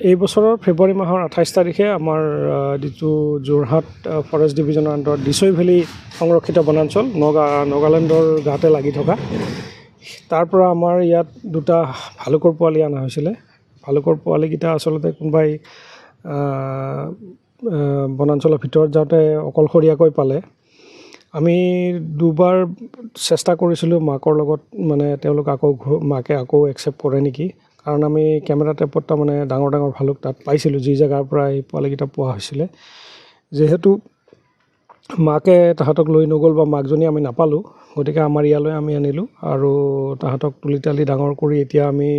এই বছৰৰ ফেব্ৰুৱাৰী মাহৰ 28 তাৰিখে আমাৰ যিটো যোৰহাট ফৰেষ্ট ডিভিজনৰ আণ্ডাৰত দিছৈ ভেলী সংৰক্ষিত বনাঞ্চল নগালেণ্ডৰ গাতে লাগি থকা তাৰ পৰা আমাৰ ইয়াত দুটা ভালুকৰ পোৱালি অনা হৈছিলে। ভালুকৰ পোৱালিকেইটা আচলতে কোনোবাই বনাঞ্চলৰ ভিতৰত যাওঁতে অকলশৰীয়াকৈ পালে। আমি দুবাৰ চেষ্টা কৰিছিলোঁ মাকৰ লগত, মানে তেওঁলোক মাকে আকৌ একচেপ্ট কৰে নেকি, কাৰণ আমি কেমেৰা ট্ৰেপত তাৰমানে ডাঙৰ ভালুক তাত পাইছিলোঁ যি জেগাৰ পৰা এই পোৱালিকেইটা পোৱা হৈছিলে। যিহেতু মাকে তাহাঁতক লৈ নগ'ল বা মাকজনী আমি নাপালোঁ, গতিকে আমাৰ ইয়ালৈ আমি আনিলোঁ আৰু তাহাঁতক তুলি তালি ডাঙৰ কৰি এতিয়া আমি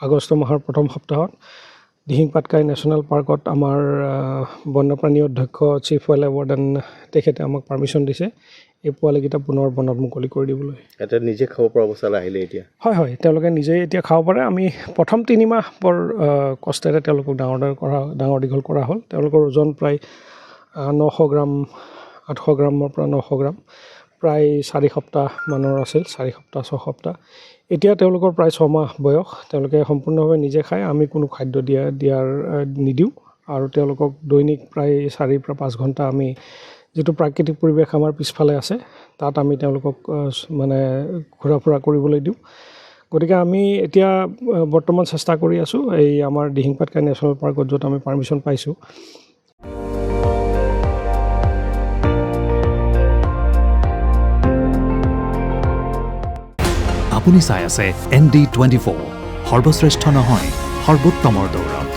আগষ্ট মাহৰ প্ৰথম সপ্তাহত দিহিং পাটকাই নেশ্যনেল পাৰ্কত আমাৰ বন্যপ্ৰাণী অধ্যক্ষ চিফ ৱাইল্ড ৱাৰ্ডেন তেখেতে আমাক পাৰ্মিশ্যন দিছে এই পোৱালিকেইটা পুনৰ বনত মুকলি কৰি দিবলৈ। এটা নিজে খাব পৰা অৱস্থালৈ আহিলে এতিয়া? হয়, তেওঁলোকে নিজেই এতিয়া খাব পাৰে। আমি প্ৰথম 3 মাহ বৰ কষ্টেৰে তেওঁলোকক ডাঙৰ দীঘল কৰা হ'ল। তেওঁলোকৰ ওজন প্ৰায় 900 গ্ৰাম, 800 গ্ৰামৰ পৰা 900 গ্ৰাম, প্ৰায় 4 সপ্তাহ মানৰ আছিল, 4 সপ্তাহ 6 সপ্তাহ। এতিয়া তেওঁলোকৰ প্ৰায় 6 মাহ বয়স। তেওঁলোকে সম্পূৰ্ণভাৱে নিজে খায়, আমি কোনো খাদ্য নিদিওঁ আৰু তেওঁলোকক দৈনিক প্ৰায় 4 পৰা 5 ঘণ্টা আমি যিটো প্ৰাকৃতিক পৰিৱেশ আমাৰ পিছফালে আছে তাত আমি তেওঁলোকক মানে ঘূৰা ফুৰা কৰিবলৈ দিওঁ। গতিকে আমি এতিয়া বৰ্তমান চেষ্টা কৰি আছোঁ এই আমাৰ দিহিং পাটকাই নেশ্যনেল পাৰ্কত, য'ত আমি পাৰ্মিশ্যন পাইছোঁ। আপুনি চাই আছে ND24, সৰ্বশ্ৰেষ্ঠ নহয় সৰ্বোত্তমৰ দৌৰ।